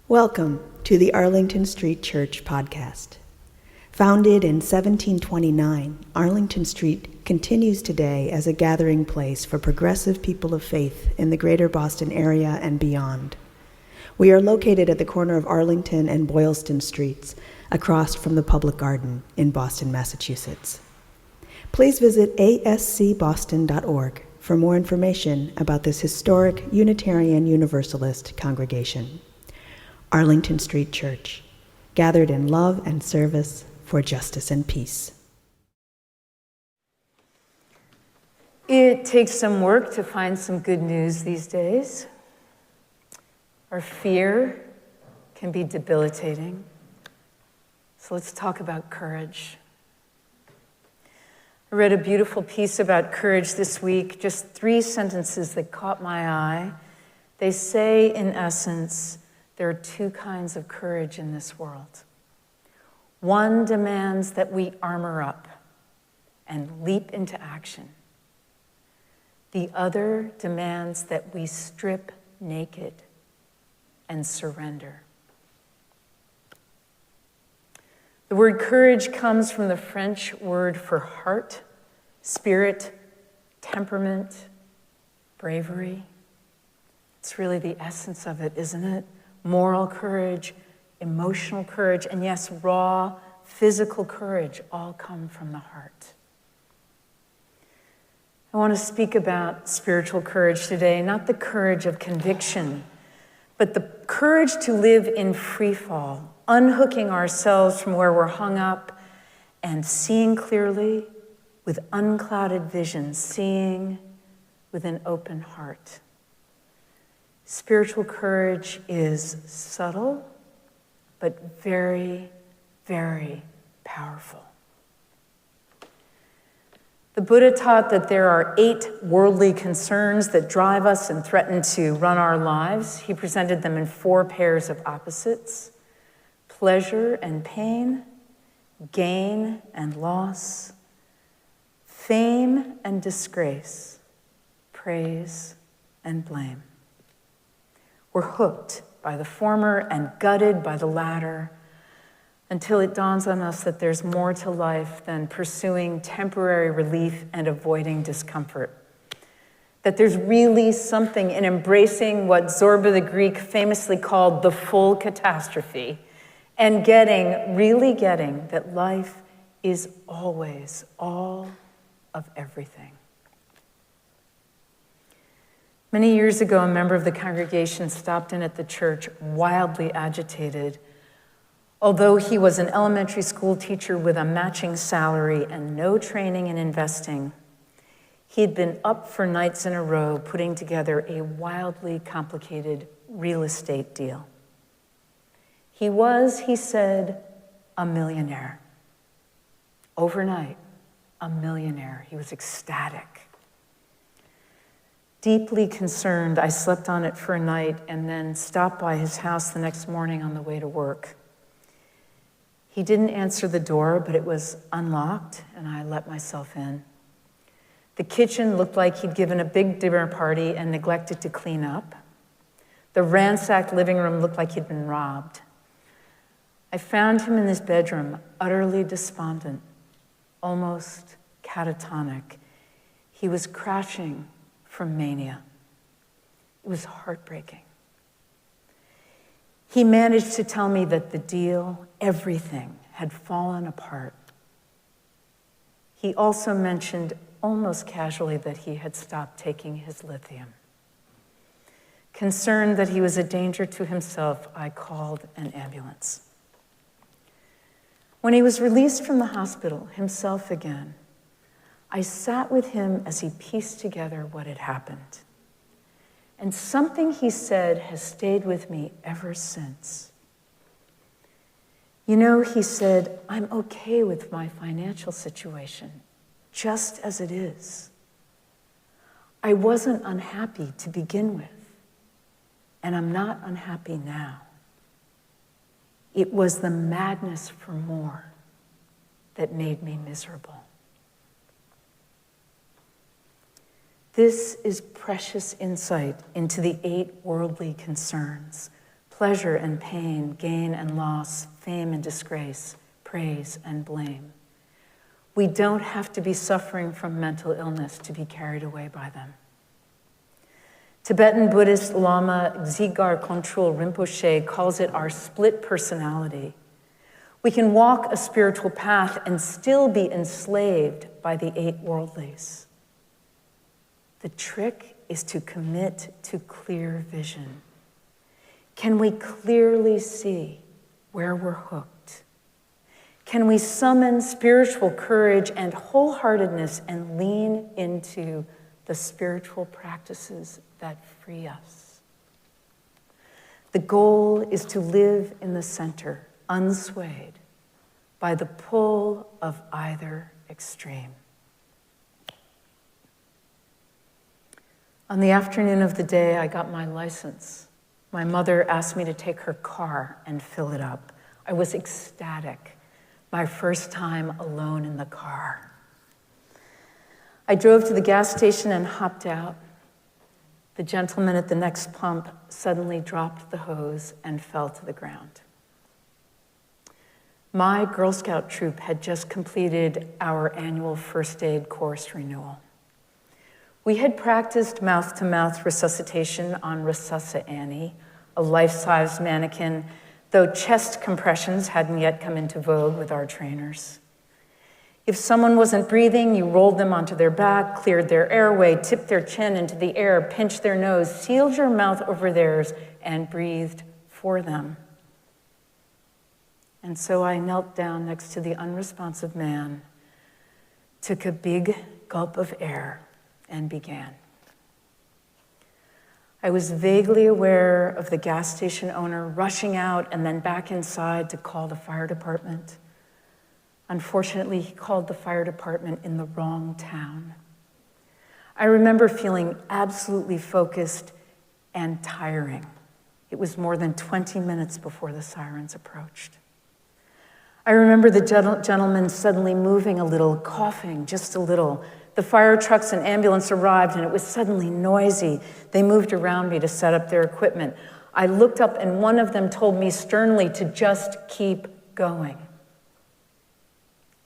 Welcome to the Arlington Street Church podcast. Founded in 1729, Arlington Street continues today as a gathering place for progressive people of faith in the greater Boston area and beyond. We are located at the corner of Arlington and Boylston Streets, across from the Public Garden in Boston, Massachusetts. Please visit ascboston.org for more information about this historic Unitarian Universalist congregation. Arlington Street Church, gathered in love and service for justice and peace. It takes some work to find some good news these days. Our fear can be debilitating. So let's talk about courage. I read a beautiful piece about courage this week, just 3 sentences that caught my eye. They say, in essence, there are 2 kinds of courage in this world. One demands that we armor up and leap into action. The other demands that we strip naked and surrender. The word courage comes from the French word for heart, spirit, temperament, bravery. It's really the essence of it, isn't it? Moral courage, emotional courage, and yes, raw physical courage all come from the heart. I want to speak about spiritual courage today, not the courage of conviction, but the courage to live in free fall, unhooking ourselves from where we're hung up and seeing clearly with unclouded vision, seeing with an open heart. Spiritual courage is subtle, but very, very powerful. The Buddha taught that there are 8 worldly concerns that drive us and threaten to run our lives. He presented them in 4 pairs of opposites: pleasure and pain, gain and loss, fame and disgrace, praise and blame. We're hooked by the former and gutted by the latter until it dawns on us that there's more to life than pursuing temporary relief and avoiding discomfort. That there's really something in embracing what Zorba the Greek famously called the full catastrophe and really getting that life is always all of everything. Many years ago, a member of the congregation stopped in at the church, wildly agitated. Although he was an elementary school teacher with a matching salary and no training in investing, he had been up for nights in a row putting together a wildly complicated real estate deal. He was, he said, a millionaire. Overnight, a millionaire. He was ecstatic. Deeply concerned, I slept on it for a night and then stopped by his house the next morning on the way to work. He didn't answer the door, but it was unlocked, and I let myself in. The kitchen looked like he'd given a big dinner party and neglected to clean up. The ransacked living room looked like he'd been robbed. I found him in his bedroom, utterly despondent, almost catatonic. He was crashing from mania. It was heartbreaking. He managed to tell me that the deal, everything, had fallen apart. He also mentioned almost casually that he had stopped taking his lithium. Concerned that he was a danger to himself, I called an ambulance. When he was released from the hospital, himself again, I sat with him as he pieced together what had happened. And something he said has stayed with me ever since. You know, he said, I'm okay with my financial situation, just as it is. I wasn't unhappy to begin with, and I'm not unhappy now. It was the madness for more that made me miserable. This is precious insight into the 8 worldly concerns: pleasure and pain, gain and loss, fame and disgrace, praise and blame. We don't have to be suffering from mental illness to be carried away by them. Tibetan Buddhist Lama Dzigar Kongtrul Rinpoche calls it our split personality. We can walk a spiritual path and still be enslaved by the 8 worldlies. The trick is to commit to clear vision. Can we clearly see where we're hooked? Can we summon spiritual courage and wholeheartedness and lean into the spiritual practices that free us? The goal is to live in the center, unswayed by the pull of either extreme. On the afternoon of the day I got my license, my mother asked me to take her car and fill it up. I was ecstatic. My first time alone in the car. I drove to the gas station and hopped out. The gentleman at the next pump suddenly dropped the hose and fell to the ground. My Girl Scout troop had just completed our annual first aid course renewal. We had practiced mouth-to-mouth resuscitation on Resusci Annie, a life-size mannequin, though chest compressions hadn't yet come into vogue with our trainers. If someone wasn't breathing, you rolled them onto their back, cleared their airway, tipped their chin into the air, pinched their nose, sealed your mouth over theirs, and breathed for them. And so I knelt down next to the unresponsive man, took a big gulp of air, and began. I was vaguely aware of the gas station owner rushing out and then back inside to call the fire department. Unfortunately, he called the fire department in the wrong town. I remember feeling absolutely focused and tiring. It was more than 20 minutes before the sirens approached. I remember the gentleman suddenly moving a little, coughing just a little. The fire trucks and ambulance arrived, and it was suddenly noisy. They moved around me to set up their equipment. I looked up, and one of them told me sternly to just keep going.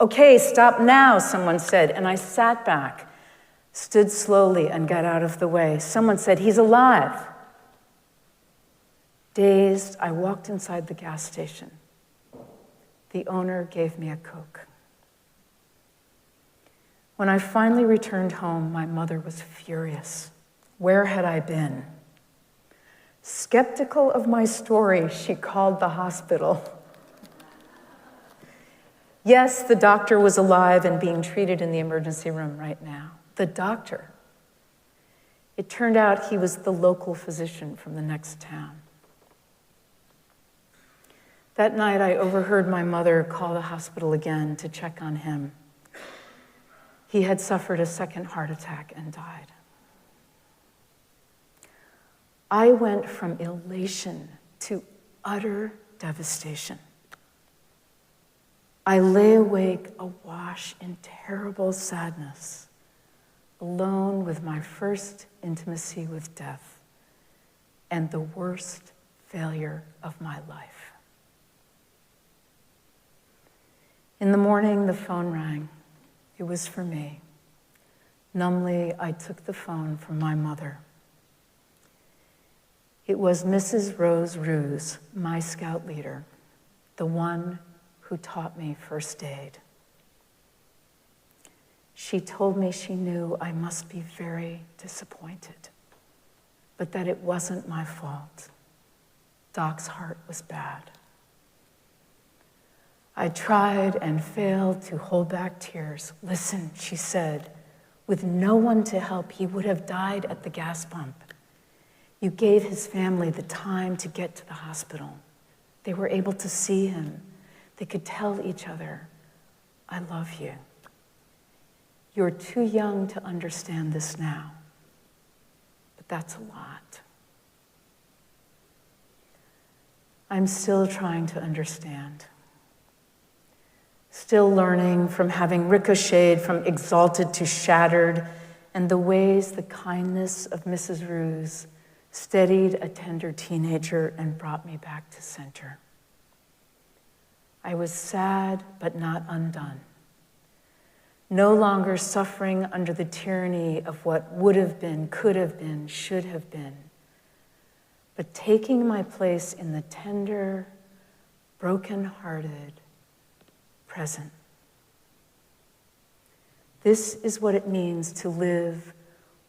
"Okay, stop now," someone said, and I sat back, stood slowly, and got out of the way. Someone said, "He's alive." Dazed, I walked inside the gas station. The owner gave me a Coke. When I finally returned home, my mother was furious. Where had I been? Skeptical of my story, she called the hospital. Yes, the doctor was alive and being treated in the emergency room right now. The doctor. It turned out he was the local physician from the next town. That night, I overheard my mother call the hospital again to check on him. He had suffered a second heart attack and died. I went from elation to utter devastation. I lay awake awash in terrible sadness, alone with my first intimacy with death and the worst failure of my life. In the morning, the phone rang. It was for me. Numbly, I took the phone from my mother. It was Mrs. Rose Ruse, my scout leader, the one who taught me first aid. She told me she knew I must be very disappointed, but that it wasn't my fault. Doc's heart was bad. I tried and failed to hold back tears. "Listen," she said, "with no one to help, he would have died at the gas pump. You gave his family the time to get to the hospital. They were able to see him. They could tell each other, 'I love you.' You're too young to understand this now, but that's a lot." I'm still trying to understand. Still learning from having ricocheted from exalted to shattered, and the ways the kindness of Mrs. Ruse steadied a tender teenager, and brought me back to center. I was sad but not undone, no longer suffering under the tyranny of what would have been, could have been, should have been, but taking my place in the tender, broken-hearted present. This is what it means to live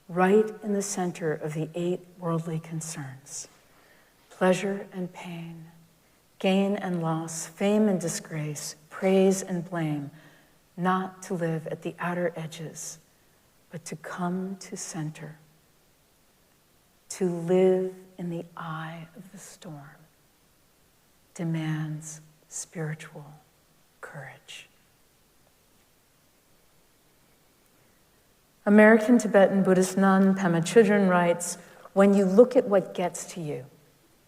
right in the center of the 8 worldly concerns: pleasure and pain, gain and loss, fame and disgrace, praise and blame, not to live at the outer edges, but to come to center, to live in the eye of the storm, demands spiritual courage. American Tibetan Buddhist nun Pema Chodron writes, "When you look at what gets to you,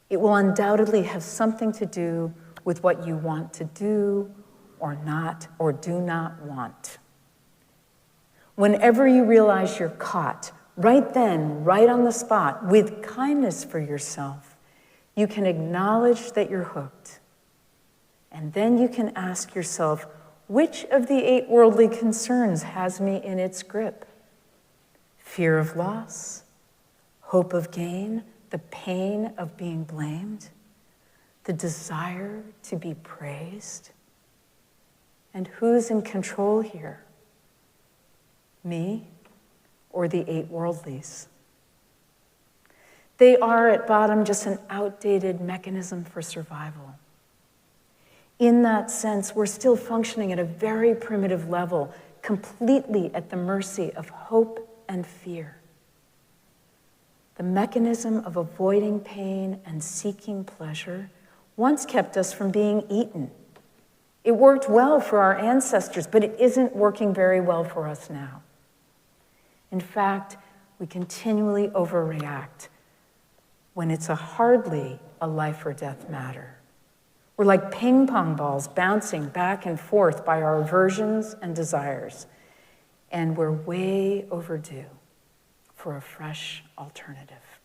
it will undoubtedly have something to do with what you want to do or not, or do not want. Whenever you realize you're caught, right then, right on the spot, with kindness for yourself, you can acknowledge that you're hooked. And then you can ask yourself, which of the 8 worldly concerns has me in its grip? Fear of loss, hope of gain, the pain of being blamed, the desire to be praised? And who's in control here? Me or the 8 worldlies? They are at bottom just an outdated mechanism for survival. In that sense, we're still functioning at a very primitive level, completely at the mercy of hope and fear. The mechanism of avoiding pain and seeking pleasure once kept us from being eaten. It worked well for our ancestors, but it isn't working very well for us now. In fact, we continually overreact when it's hardly a life or death matter. We're like ping pong balls bouncing back and forth by our aversions and desires, and we're way overdue for a fresh alternative.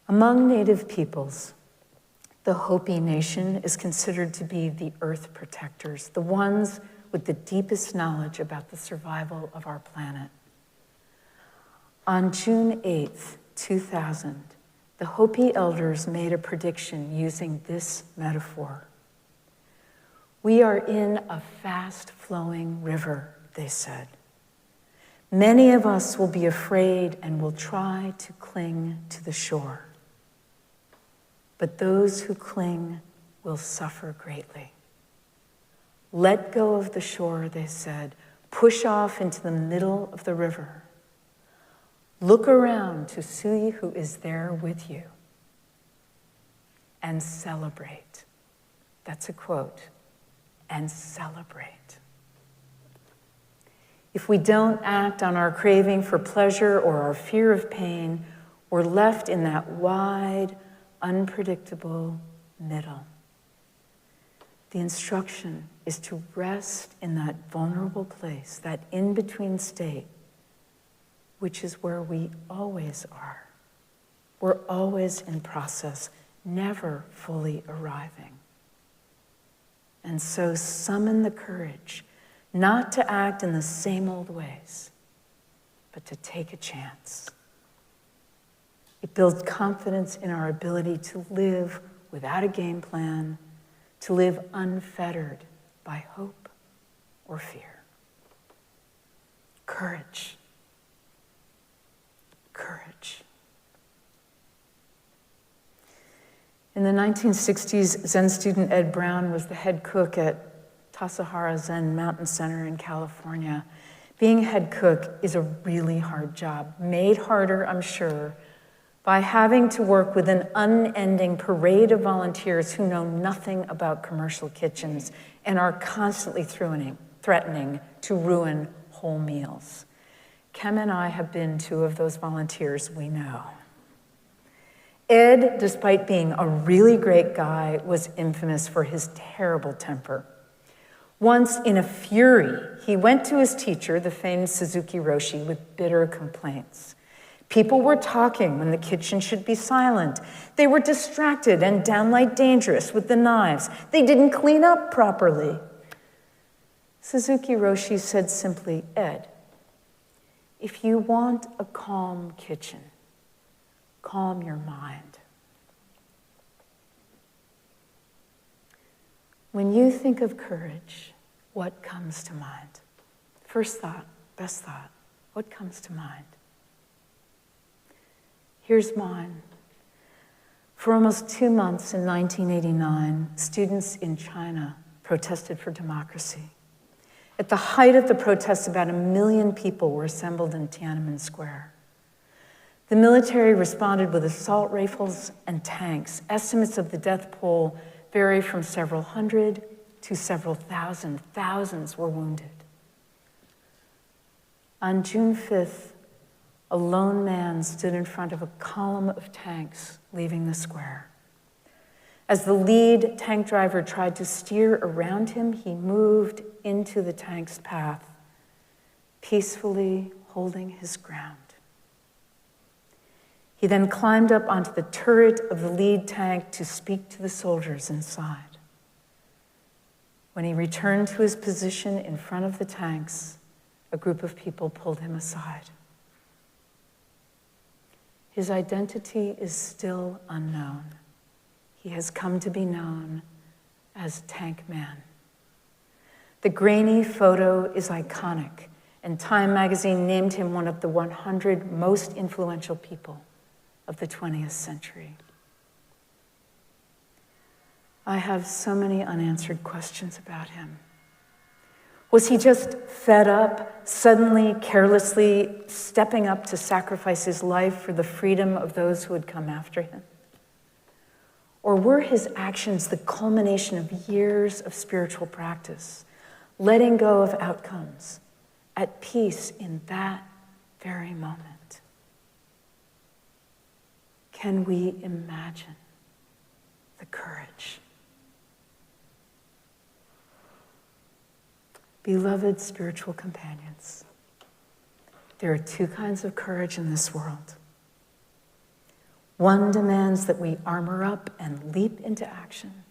Among Native peoples, the Hopi Nation is considered to be the earth protectors, the ones with the deepest knowledge about the survival of our planet. On June 8th, 2000, the Hopi elders made a prediction using this metaphor. "We are in a fast-flowing river," they said. "Many of us will be afraid and will try to cling to the shore. But those who cling will suffer greatly. Let go of the shore," they said. "Push off into the middle of the river. Look around to see who is there with you. And celebrate." That's a quote. "And celebrate." If we don't act on our craving for pleasure or our fear of pain, we're left in that wide, unpredictable middle. The instruction is to rest in that vulnerable place, that in-between state, which is where we always are. We're always in process, never fully arriving. And so summon the courage not to act in the same old ways, but to take a chance. It builds confidence in our ability to live without a game plan, to live unfettered by hope or fear. Courage. Courage. In the 1960s, Zen student Ed Brown was the head cook at Tassajara Zen Mountain Center in California. Being head cook is a really hard job, made harder, I'm sure, by having to work with an unending parade of volunteers who know nothing about commercial kitchens and are constantly threatening to ruin whole meals. Kem and I have been 2 of those volunteers we know. Ed, despite being a really great guy, was infamous for his terrible temper. Once, in a fury, he went to his teacher, the famed Suzuki Roshi, with bitter complaints. People were talking when the kitchen should be silent. They were distracted and downright dangerous with the knives. They didn't clean up properly. Suzuki Roshi said simply, Ed, if you want a calm kitchen, calm your mind. When you think of courage, what comes to mind? First thought, best thought, what comes to mind? Here's mine. For almost 2 months in 1989, students in China protested for democracy. At the height of the protests, about 1 million people were assembled in Tiananmen Square. The military responded with assault rifles and tanks. Estimates of the death toll vary from several hundred to several thousand. Thousands were wounded. On June 5th, a lone man stood in front of a column of tanks leaving the square. As the lead tank driver tried to steer around him, he moved into the tank's path, peacefully holding his ground. He then climbed up onto the turret of the lead tank to speak to the soldiers inside. When he returned to his position in front of the tanks, a group of people pulled him aside. His identity is still unknown. He has come to be known as Tank Man. The grainy photo is iconic, and Time magazine named him one of the 100 most influential people of the 20th century. I have so many unanswered questions about him. Was he just fed up, suddenly, carelessly stepping up to sacrifice his life for the freedom of those who had come after him? Or were his actions the culmination of years of spiritual practice, letting go of outcomes, at peace in that very moment? Can we imagine the courage? Beloved spiritual companions, there are 2 kinds of courage in this world. One demands that we armor up and leap into action.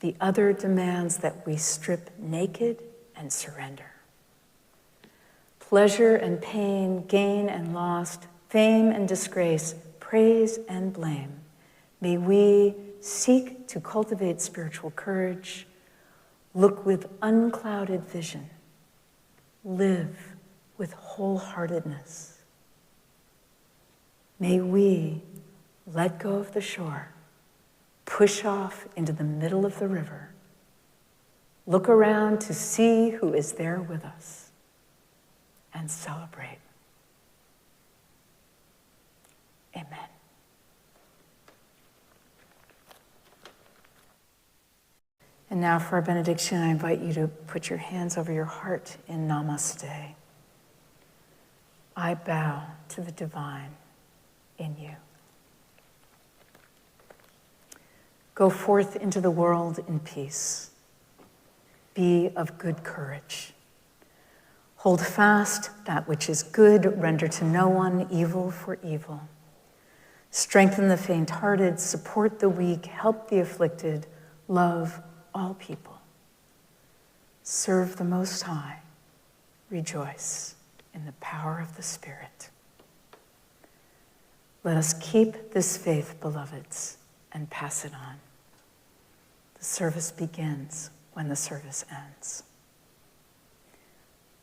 The other demands that we strip naked and surrender. Pleasure and pain, gain and loss, fame and disgrace, praise and blame. May we seek to cultivate spiritual courage, look with unclouded vision, live with wholeheartedness. May we let go of the shore, push off into the middle of the river, look around to see who is there with us, and celebrate. Amen. And now for our benediction, I invite you to put your hands over your heart in Namaste. I bow to the divine in you. Go forth into the world in peace. Be of good courage. Hold fast that which is good, render to no one evil for evil. Strengthen the faint-hearted, support the weak, help the afflicted, love all people. Serve the Most High. Rejoice in the power of the Spirit. Let us keep this faith, beloveds, and pass it on. The service begins when the service ends.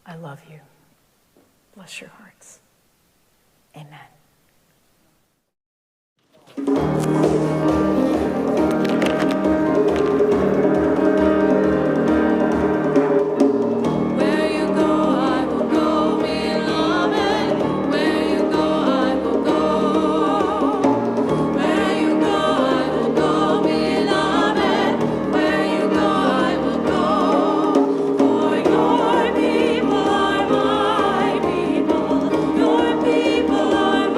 I love you. Bless your hearts. Amen. Your people are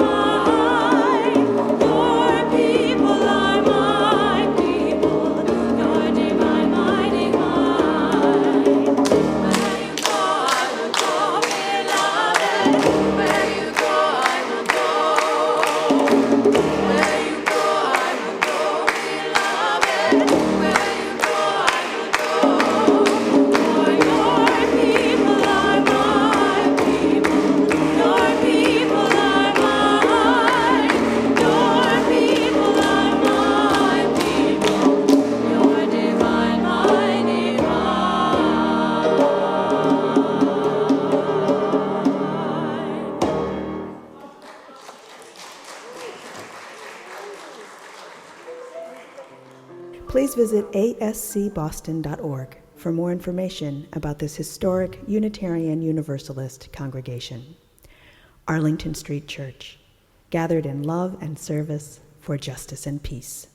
please visit ascboston.org for more information about this historic Unitarian Universalist congregation. Arlington Street Church, gathered in love and service for justice and peace.